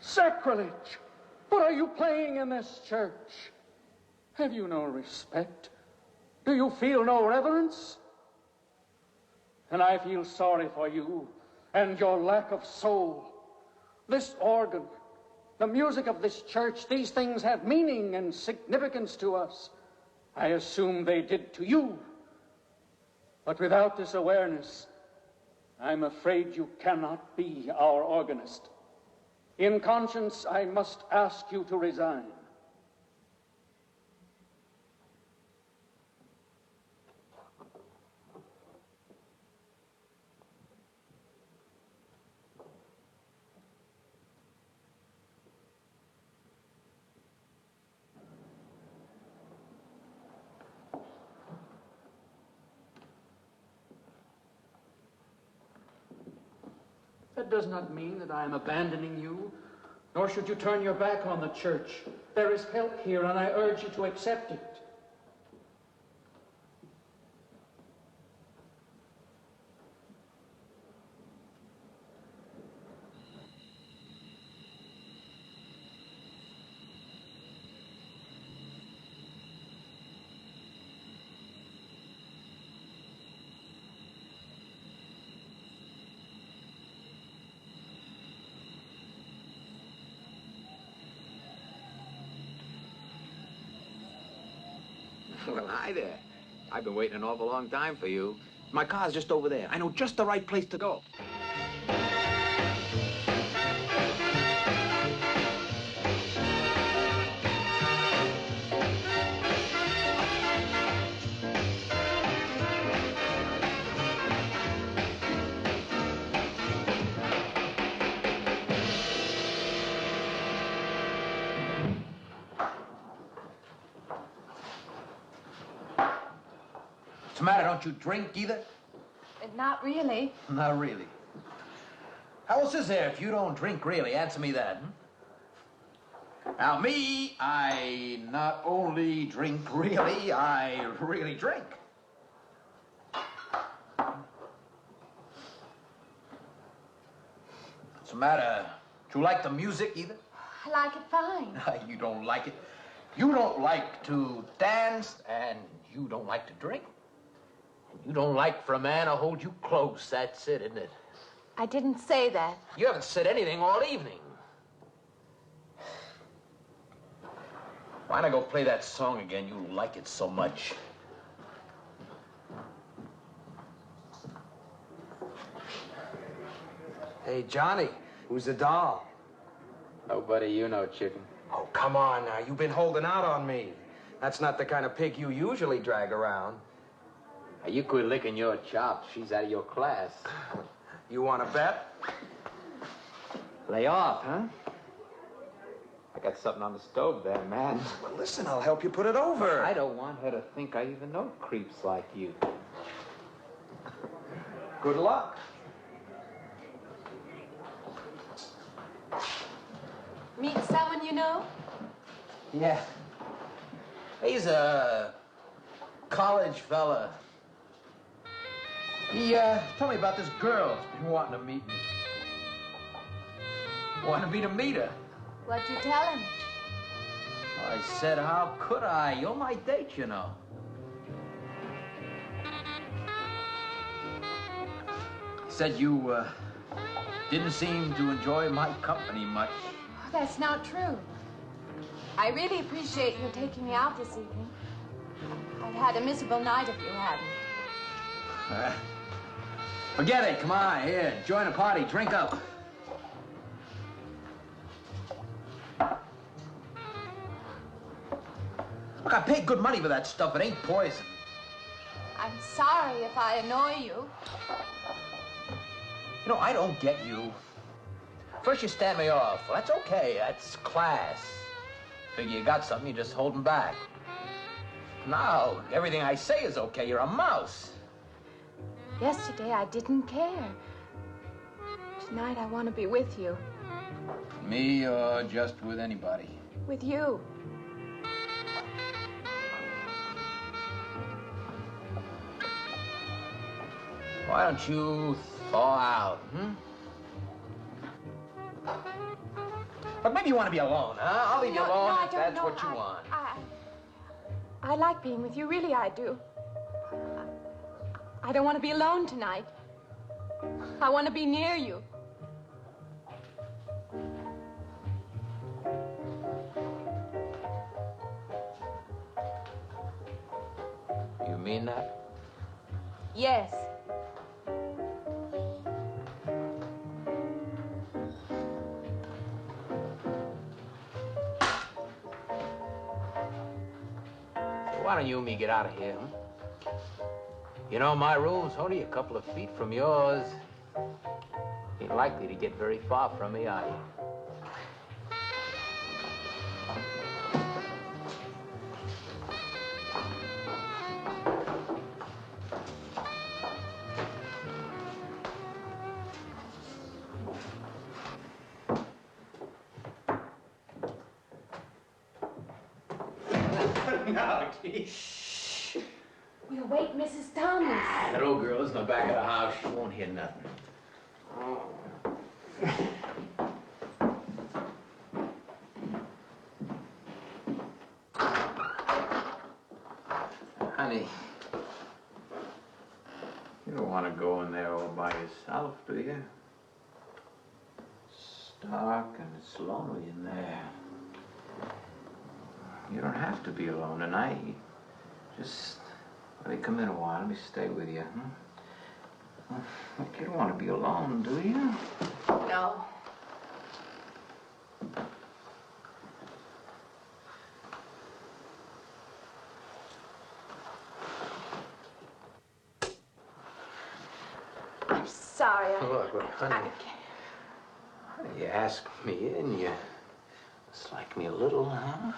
sacrilege. What are you playing in this church? Have you no respect? Do you feel no reverence? And I feel sorry for you and your lack of soul. This organ, the music of this church, these things have meaning and significance to us. I assume they did to you. But without this awareness, I'm afraid you cannot be our organist. In conscience, I must ask you to resign. That does not mean that I am abandoning you, nor should you turn your back on the church. There is help here, and I urge you to accept it. Well, hi there. I've been waiting an awful long time for you. My car's just over there. I know just the right place to go. What's the matter? Don't you drink either? Not really. Not really. How else is there if you don't drink really? Answer me that. Now, me, I not only drink really, I really drink. What's the matter? Do you like the music either? I like it fine. You don't like it. You don't like to dance, and you don't like to drink. You don't like for a man to hold you close. That's it, isn't it? I didn't say that. You haven't said anything all evening. Why not go play that song again? You like it so much. Hey, Johnny, who's the doll? Nobody you know, chicken. Oh, come on now. You've been holding out on me. That's not the kind of pig you usually drag around. Hey, you quit licking your chops. She's out of your class. You want to bet? Lay off, huh? I got something on the stove there, man. Well, listen, I'll help you put it over. I don't want her to think I even know creeps like you. Good luck. Meet someone you know? Yeah. He's a college fella. He told me about this girl who's been wanting to meet me. Wanted me to meet her. What'd you tell him? I said, how could I? You're my date, you know. He said you didn't seem to enjoy my company much. Oh, that's not true. I really appreciate you taking me out this evening. I'd had a miserable night if you hadn't. Forget it. Come on, here. Join the party. Drink up. Look, I paid good money for that stuff. It ain't poison. I'm sorry if I annoy you. You know, I don't get you. First you stand me off. Well, that's okay. That's class. Figure you got something, you just hold 'em back. Now, everything I say is okay. You're a mouse. Yesterday I didn't care. Tonight I want to be with you. Me or just with anybody? With you. Why don't you thaw out, But maybe you want to be alone, huh? I'll leave you alone if that's what you want. I like being with you, really I do. I don't want to be alone tonight. I want to be near you. You mean that? Yes. Why don't you and me get out of here, huh? You know, my room's only a couple of feet from yours. Ain't likely to get very far from me, are you? No, geez. We'll wake Mrs. Thomas. That old girl is in the back of the house. She won't hear nothing. Honey, you don't want to go in there all by yourself, do you? It's dark and it's lonely in there. You don't have to be alone tonight. Just let me come in a while. Let me stay with you. You don't want to be alone, do you? No. I'm sorry. Look, honey. You asked me in, you dislike me a little, huh?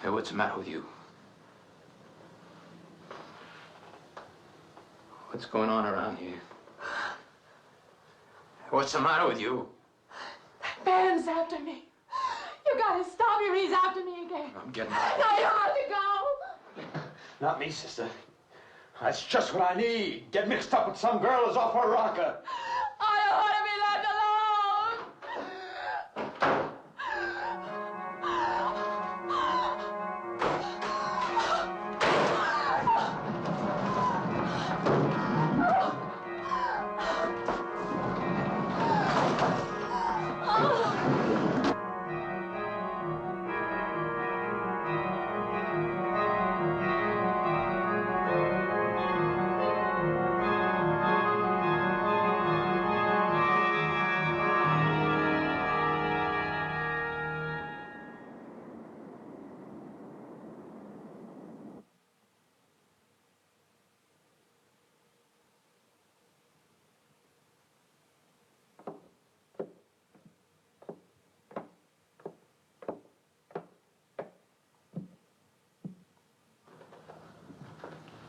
Hey, what's the matter with you? What's going on around here? What's the matter with you? That man's after me. You gotta stop him. He's after me again. I'm getting out. Now you have to go. Not me, sister. That's just what I need. Get mixed up with some girl who's off her rocker. I don't want to be left alone.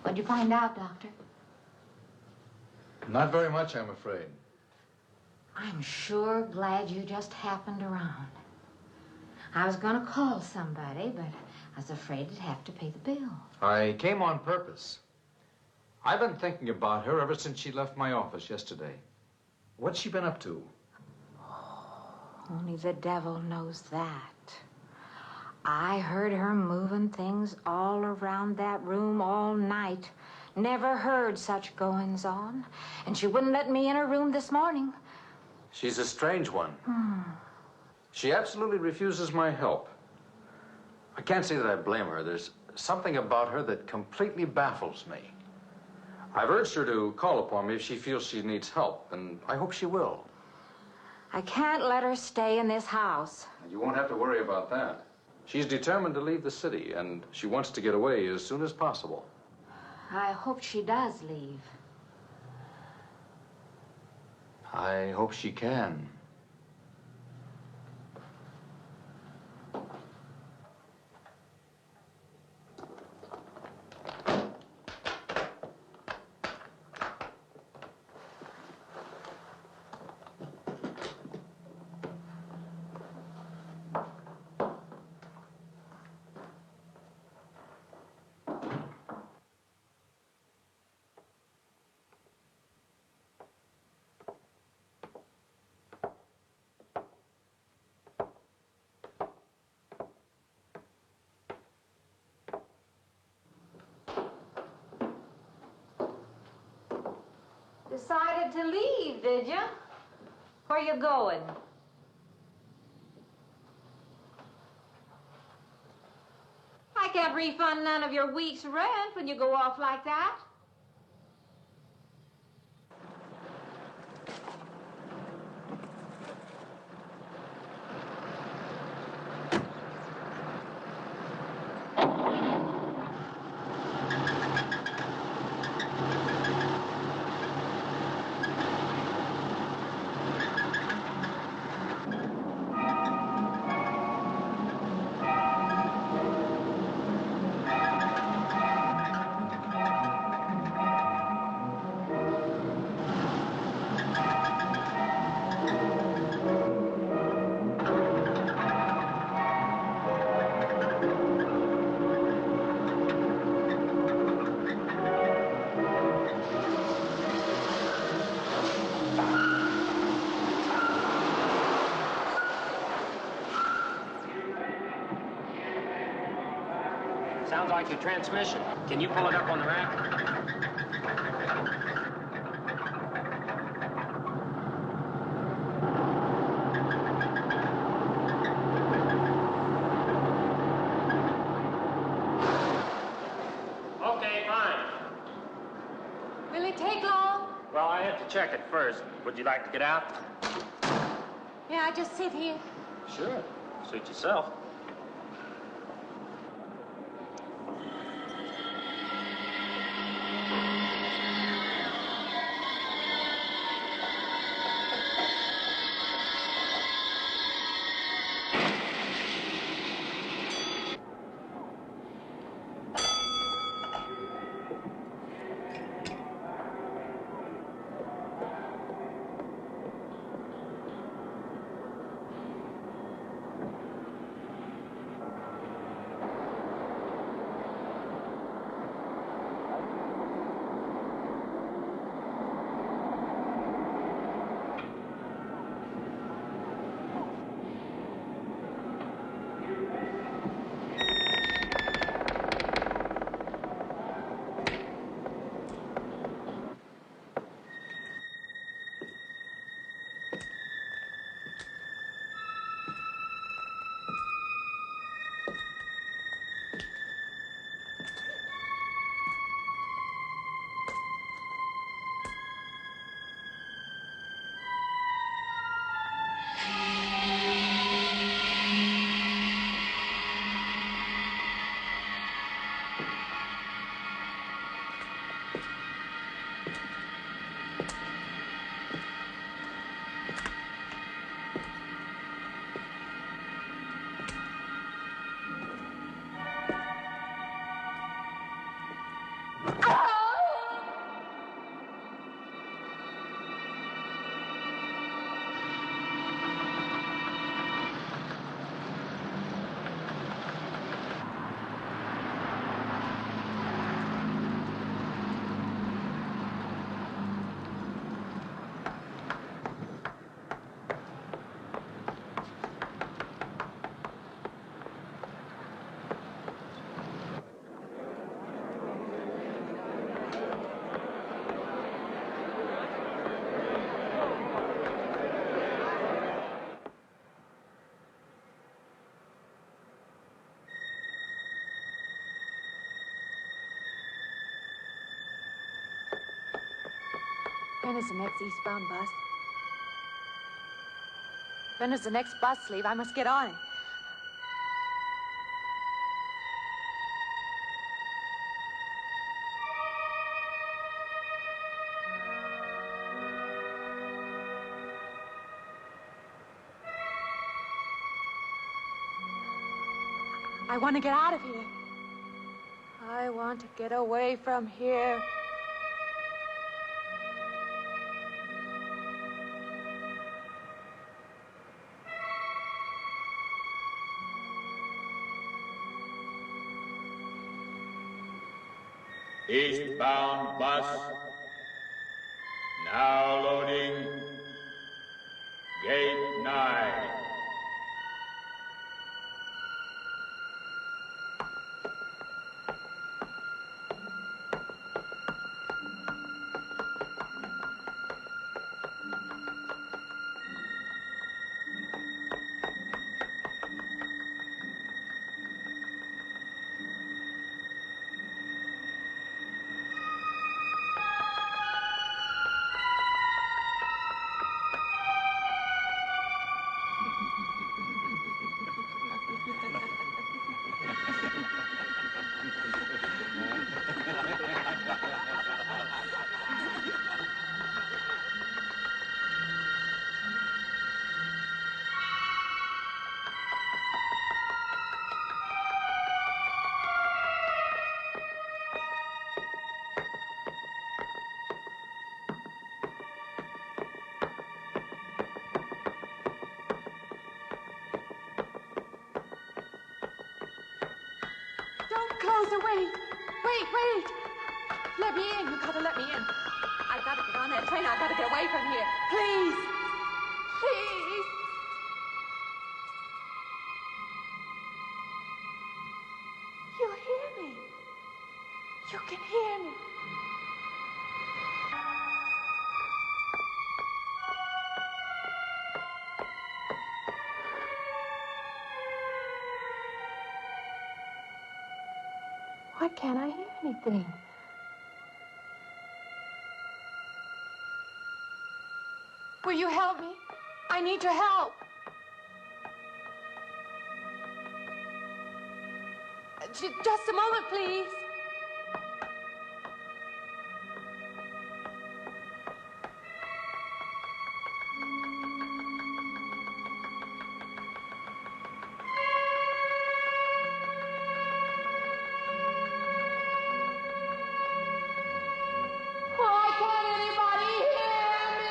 What'd you find out, Doctor? Not very much, I'm afraid. I'm sure glad you just happened around. I was gonna call somebody, but I was afraid I'd have to pay the bill. I came on purpose. I've been thinking about her ever since she left my office yesterday. What's she been up to? Only the devil knows that. I heard her moving things all around that room all night. Never heard such goings on. And she wouldn't let me in her room this morning. She's a strange one. She absolutely refuses my help. I can't say that I blame her. There's something about her that completely baffles me. I've urged her to call upon me if she feels she needs help, and I hope she will. I can't let her stay in this house. You won't have to worry about that. She's determined to leave the city, and she wants to get away as soon as possible. I hope she does leave. I hope she can. Decided to leave, did you? Where you going? I can't refund none of your week's rent when you go off like that. Sounds like your transmission. Can you pull it up on the rack? Okay, fine. Will it take long? Well, I have to check it first. Would you like to get out? May I just sit here? Sure. Suit yourself. When is the next eastbound bus? When does the next bus leave? I must get on it. I want to get out of here. I want to get away from here. Eastbound bus, now loading, gate 9. Wait. Let me in. You gotta let me in. I gotta get on that train. I gotta get away from here. Please. Please. You hear me. You can hear me. Why can't I hear anything? Will you help me? I need your help. Just a moment, please. Why can't anybody hear me?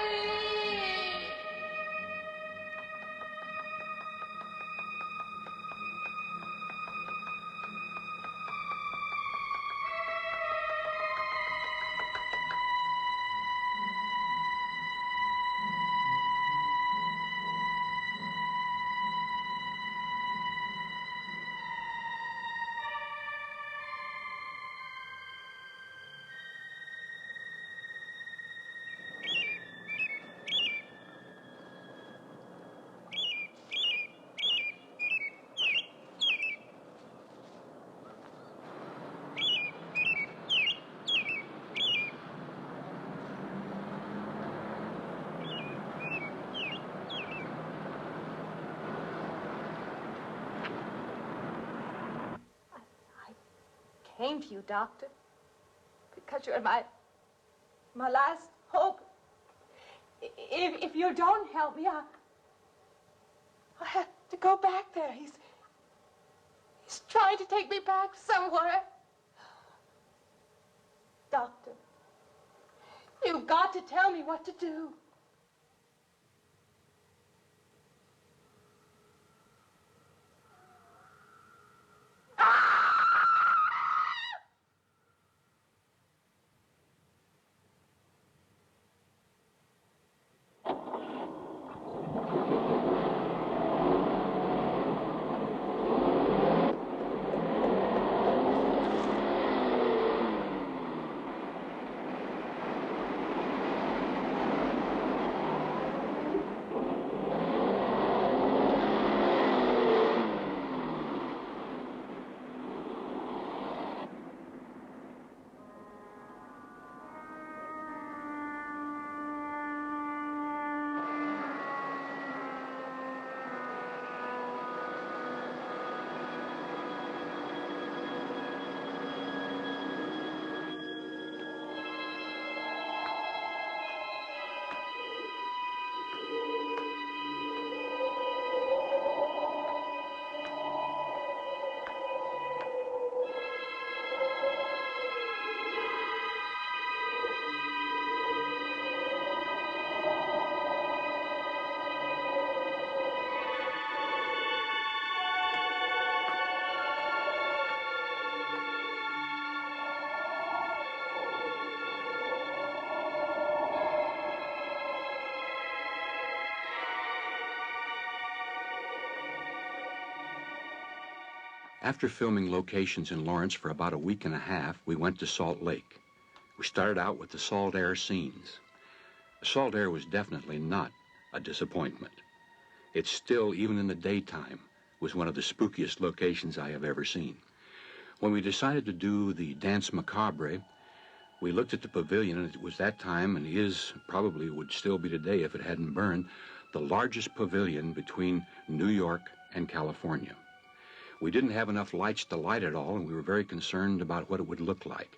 Came to you, Doctor, because you're my last hope. If you don't help me, I'll have to go back there. He's trying to take me back somewhere. Doctor, you've got to tell me what to do. After filming locations in Lawrence for about a week and a half, we went to Salt Lake. We started out with the salt air scenes. Salt air was definitely not a disappointment. It still, even in the daytime, was one of the spookiest locations I have ever seen. When we decided to do the Dance Macabre, we looked at the pavilion, and it was that time, and is, probably would still be today if it hadn't burned, the largest pavilion between New York and California. We didn't have enough lights to light it all, and we were very concerned about what it would look like.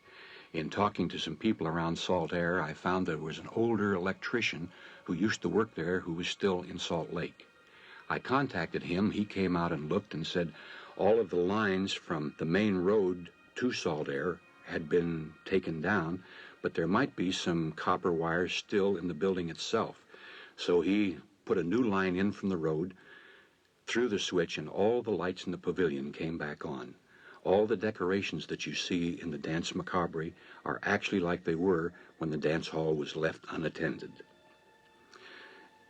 In talking to some people around Salt Air, I found there was an older electrician who used to work there who was still in Salt Lake. I contacted him. He came out and looked and said all of the lines from the main road to Salt Air had been taken down, but there might be some copper wires still in the building itself. So he put a new line in from the road, threw the switch, and all the lights in the pavilion came back on. All the decorations that you see in the Danse Macabre are actually like they were when the dance hall was left unattended.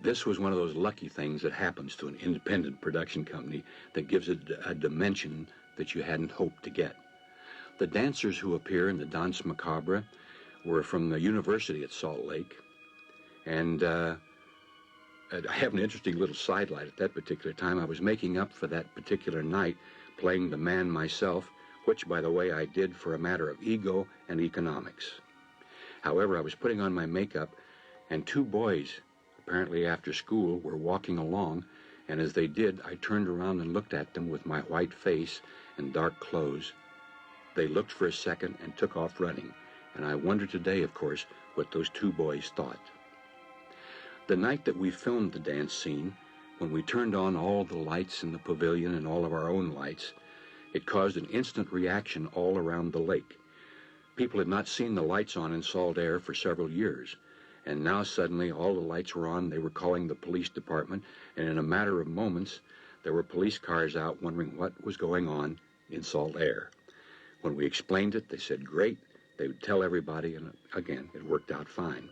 This was one of those lucky things that happens to an independent production company that gives it a dimension that you hadn't hoped to get. The dancers who appear in the Danse Macabre were from the university at Salt Lake, and I have an interesting little sidelight at that particular time. I was making up for that particular night playing the man myself, which, by the way, I did for a matter of ego and economics. However, I was putting on my makeup, and two boys, apparently after school, were walking along, and as they did, I turned around and looked at them with my white face and dark clothes. They looked for a second and took off running, and I wonder today, of course, what those two boys thought. The night that we filmed the dance scene, when we turned on all the lights in the pavilion and all of our own lights, it caused an instant reaction all around the lake. People had not seen the lights on in Salt Air for several years, and now suddenly all the lights were on. They were calling the police department, and in a matter of moments, there were police cars out wondering what was going on in Salt Air. When we explained it, they said, great. They would tell everybody, and again, it worked out fine.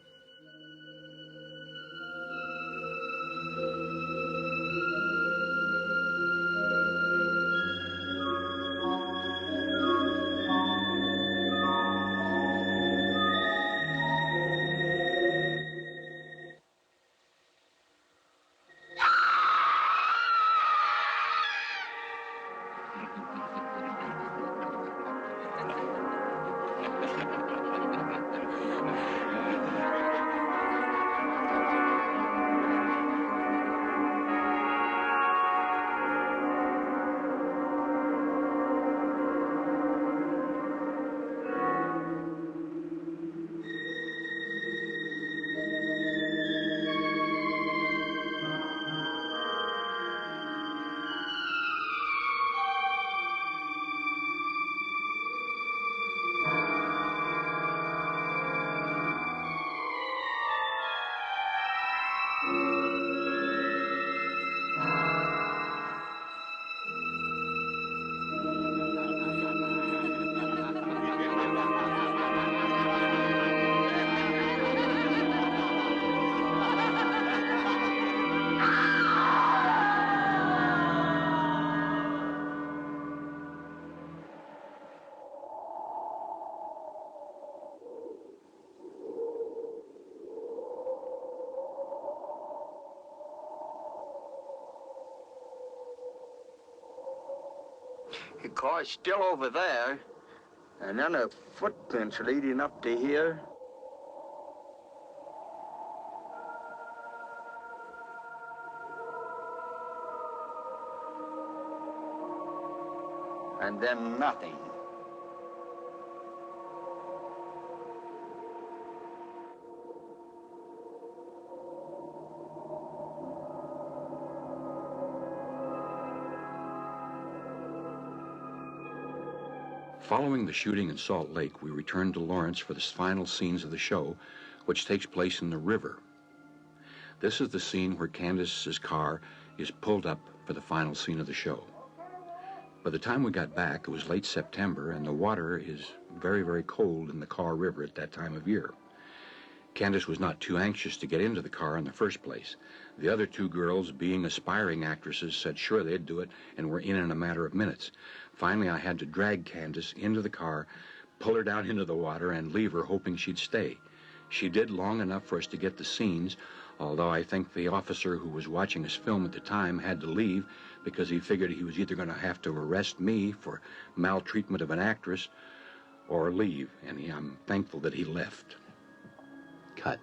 The car's still over there, and then the footprints leading up to here. And then nothing. Following the shooting in Salt Lake, we returned to Lawrence for the final scenes of the show, which takes place in the river. This is the scene where Candace's car is pulled up for the final scene of the show. By the time we got back, it was late September, and the water is very, very cold in the Car River at that time of year. Candace was not too anxious to get into the car in the first place. The other two girls, being aspiring actresses, said sure they'd do it, and were in a matter of minutes. Finally, I had to drag Candace into the car, pull her down into the water, and leave her, hoping she'd stay. She did long enough for us to get the scenes, although I think the officer who was watching us film at the time had to leave because he figured he was either going to have to arrest me for maltreatment of an actress or leave, and I'm thankful that he left. Cut.